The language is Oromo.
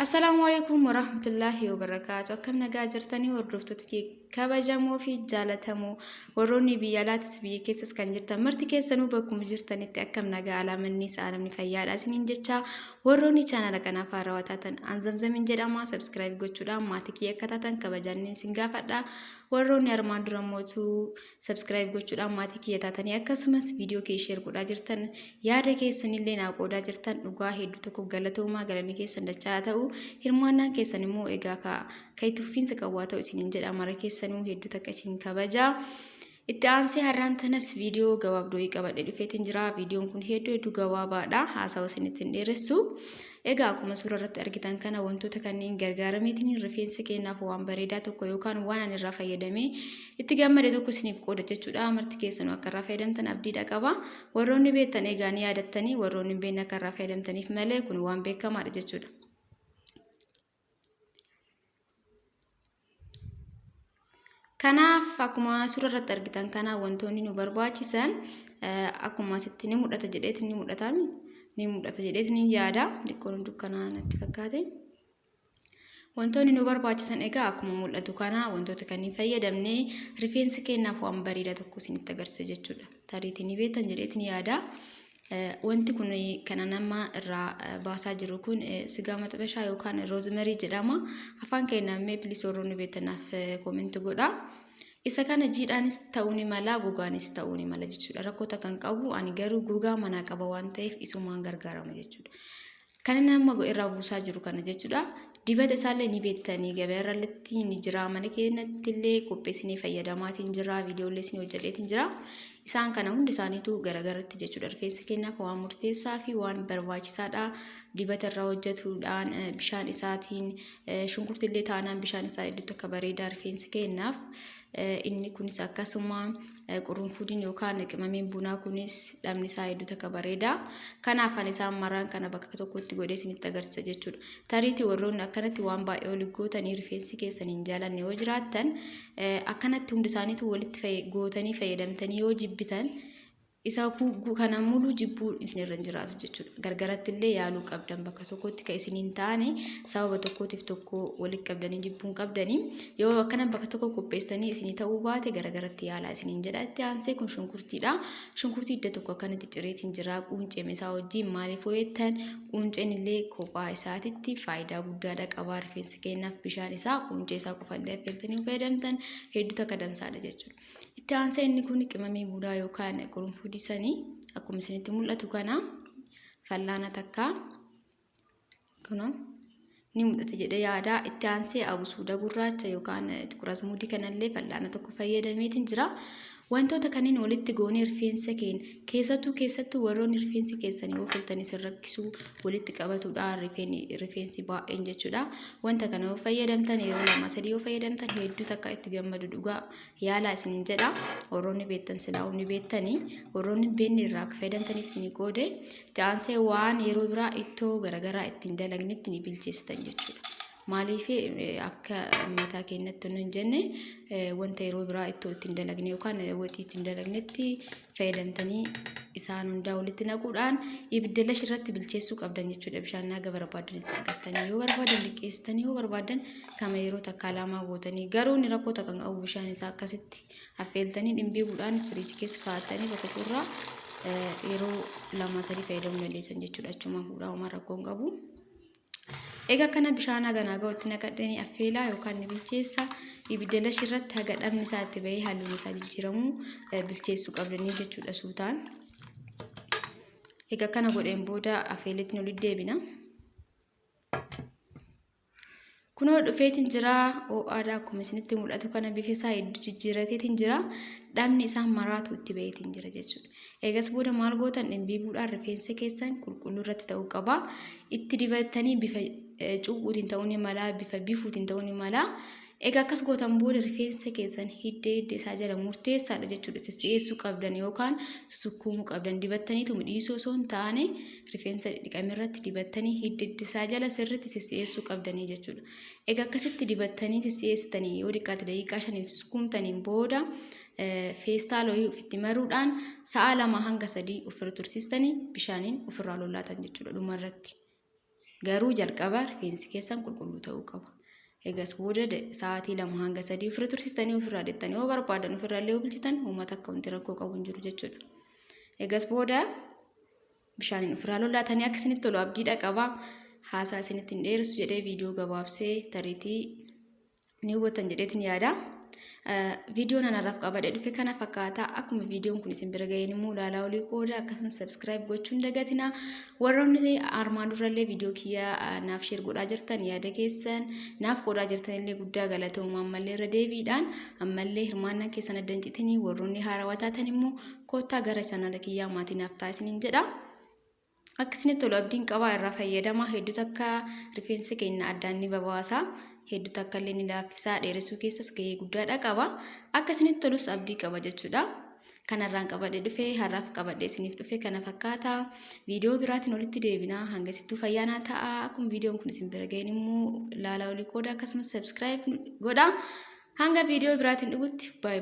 Assalamualaikum warahmatullahi wabarakatuh. Akkam nagaa jirtanii hordoftoota kabajamoo fi jaalatamoo warroonni biyya alaatis biyya keessas kan jirtan marti keessanuu bakkuma jirtanitti akkam nagaa alaamanni saalamni fayyaadha isiniin jecha warroonni chaanala kanaaf haarawaa taatan Zamzamin jedhama subscribe gochuudhaan maatii kiyya akka taatan kabajaan isin gaafadha. Warroonni armaan dura mootu subscribe gochuudhaan maatii kiyya taatanii akkasumas viidiyoo kee share godhaa jirtan yaada keessanillee naa qoodaa jirtan dhugaa hedduu tokko galatoomaa galanni keessan dachaa ta'u hirmaannaan keessan immoo egaa ka tuffiinsa qawwaa ta'u isiniin jedha mara keessanuu hedduu takka isin kabajaa. Itti aansee har'aan tanas viidiyoo gabaabdoo qabadhe dhufeetiin jira. Viidiyoon kun hedduu gabaabaadha. Haasawa isinitti hin dheeressu. Egaa akkuma suuraa irratti argitan kana wantoota kanneen gargaarameetiin rifeensa keenyaaf waan bareedaa tokko yookaan waan ani irraa fayyadamee itti gammade tokko isiniif qooda jechuudha. Marti keessanuu akka irraa fayyadamtan abdiidha qaba. Warroonni beektan egaa ni yaadattanii warroonni hin beekne akka irraa fayyadamtaniif malee kun waan beekamaadha jechuudha. Kanaaf akkuma suuraa irratti argitan kana wantoonni nu barbaachisan akkuma asitti ni mul'ata jedheetiin ni mul'atami. Ni mul'ata jedheetiin ni yaada. Dikkoon dukkanaa natti fakkaate. Wantoonni nu barbaachisan egaa akkuma mul'atu kana wantoota kanneen fayyadamnee rifeensa keenyaaf waan bareedaa tokko isinitti agarsiisa jechuudha. Tariitiin ni beektan jedheetiin yaada. Wanti kun kana nama irraa baasaa jiru kun sigaa maxabashaa yookaan roozmerii jedhama. Afaan keenyaan mee pilis warroonni beektanaaf koomentii godhaa. Isa kana jiidhaanis ta'uu ni mala gogaanis ta'uu ni mala jechuudha. Rakkoota kan qabu ani garuu gogaa manaa qaba waan ta'eef isumaan gargaarama jechuudha. Kan nama irraa buusaa jiru kana jechuudha. Dibata isaallee ni beektanii gabaa irratti ni jira. Mana keenyatti illee qopheessinee fayyadamaatiin jira. Viidiyoolee isin hojjeteetiin jira. Isaan kana hundi isaaniitu garagaratti jechuudha. Rifeensa keenyaaf waan murteessaa fi waan barbaachisaadha. Dibata irraa hojjetuudhaan bishaan isaatiin shunkurtii illee taanaan bishaan isaa iddoo akka bareedaa rifeensa keenyaaf inni kunis akkasuma qurunfudiin yookaan qimamiin bunaa kunis dhamni isaa iddoo akka bareedaa. Kanaaf ani isaan maraan kana bakka tokkotti godhee isinitti agarsiisa jechuudha. Tariitii warroonni akkanatti waan baay'ee oli gootanii rifeensi keessan hin jaalanne yoo jiraattan akkanatti hundi isaaniitu walitti gootanii fayyadamtanii yoo jibbitan isa kana mulu jibbuu isinirra hin jiraatu jechuudha. Gargaratti illee yaaluu qabdan bakka tokkotti ka isin hin taane sababa tokkootiif tokko walitti qabdanii jibbuun qabdanii yoo akkana bakka tokko qopheessanii isinii ta'uu baate garagaratti yaalaa isiniin jedha. Itti aansee kun shunkurtiidha. Shunkurtii iddoo tokko akkanatti cireetiin jira. Quncee isaa wajjin maaliif hojjetan qunceen illee kophaa isaatitti faayidaa guddaadha qaba. Rifeensa keenyaaf bishaan isaa quncee isaa qofallee affeeltanii fayyadamtan hedduu takka dansaadha jechuudha. Itti aansee inni kun qimamii bunaa yookaan qurunfudii sanii akkuma isinitti mul'atu kana fallaana takka kuno ni mul'ata jedhee yaada. Itti aansee abusuuda gurraacha yookaan xuqurasmuudii kanallee fallaana tokko fayyadameetiin jira. Wantoota kanneen walitti goonee rifeensa keenya keessattuu warroonni rifeensi keessanii yoo filtanii sin rakkisuu walitti qabatuudhaan rifeensi baay'een jechuudha. Wanta kana yoo fayyadamtan yeroo 2-3 yoo fayyadamtan hedduu takka itti gammadu dhugaa yaalaa isiniin jedha. Warroonni beektan silaa'uu ni beektanii warroonni beekne irraa akka fayyadamtaniif isinii qoode. Itti aansee waan yeroo biraa ittoo garagaraa ittiin dalagnetti ni bilcheessitan jechuudha. Maaliif akka mataa keenyatti hin jenne wanta yeroo biraa ittoo ittiin dalagne yookaan waxii ittiin dalagnetti fayyadamtanii isaan hundaa walitti naquudhaan ibidda lash irratti bilcheessuu qabdan jechuudha. Bishaan naga barbaadan itti naqattanii yoo barbaadan liqeessitanii yoo barbaadan kama yeroo takka laamaa gootanii garuu ni rakkoota kan qabu bishaan isaa akkasitti affeeltanii dhimbiibuudhaan firiijii keessa kaa'attanii bakka turraa yeroo 2-3 fayyadamuu dandeessan jechuudha. Achuma fuudhaa homaa rakkoon qabu. Egaa kana bishaan haga nagaa itti naqattanii affeelaa yookaan ni bilcheessa. Ibidda lash irratti haga dhamni isaa itti bahee halluun isaa jijjiiramu bilcheessuu qabdanii jechuudha suutaan. Egaa kana godheen booda affeeleetti nu deebina. Kunoo dhufeetiin jira OAdha akkuma isinitti mul'atu kana bifa isaa hedduu jijjiirateetiin jira. Dhamni isaa maraatu itti baheetiin jira jechuudha. Eegas booda maal gootan dhimbiibuudhaan rifeensa keessan qulqulluu irratti ta'uu qaba. Itti dibatanii bifa cuquutiin ta'uu ni mala, bifa bifuutiin ta'uu ni mala. Egaa akkas gootan booda rifeensa keessan hidda isaa jala murteessaadha jechuudha. Si'eessuu qabdan yookaan susukkuumuu qabdan dibattaniitu dhiisoo osoo hin taane rifeensa dhiqame irratti dibattanii hidda isaa jala sirriitti si'eessuu qabdanii jechuudha. Egaa akkasitti dibattanii si'eessitanii yoo dhiqaate daqiiqaa 5 susukkuumtaniin booda feestaalii ofitti maruudhaan sa'a 2 hanga 3 ofirra tursiistanii bishaaniin ofirraa lolaatan jechuudha dhumarratti. Garuu jalqaba rifeensi keessan qulqulluu ta'uu qaba. Egas booda sa'aatii 2 hanga 3 ofirra tursiistanii ofirraa dhiqattanii yoo barbaadan ofirraa illee bulchitan uummata akka wanti rakkoo qabu hin jiru jechuudha. Egas booda bishaaniin ofirraa lolaatanii akka isinitti tolu abdiidha qaba. Haasaa isinitti hin dheeressu jedhee viidiyoo gabaabsee tariitii ni hubattan jedheetiin yaada. Viidiyoon anarraaf qabadee dhufe kana fakkaata. Akkuma viidiyoon kun isin bira ga'een immoo ilaalaa olii qooda akkasumas subscribe gochuun dagatina. Warroonni armaan durallee viidiyoo kiyyaa naaf share godhaa jirtan yaada keessan naaf qoodaa jirtan illee guddaa galatoomaa ammallee irra deebiidhaan ammallee hirmaannaa keessan addan citanii warroonni haarawaa taatan immoo koottaa gara chanaala kiyyaa maatii naaf taasisaniin jedha. Akkasinitti tolu abdiin qabaa irraa fayyadama. Hedduu takka rifeensa keenya addaan ni babaasa. Hedduu takka illee ni laaffisaa dheeressuu keessas gahee guddaadha qaba. Akkasinitti tolus abdii qaba jechuudha. Kanarraan qabadhee dhufe har'aaf qabadhee isiniif dhufe kana fakkaata. Viidiyoo biraatiin walitti deebina. Hangasittuu fayyaanaa ta'a. Akkuma viidiyoon kun isin bira ga'een immoo ilaalaa olii qooda akkasumas subscribe godha. Hanga viidiyoo biraatiin dhufutti bye.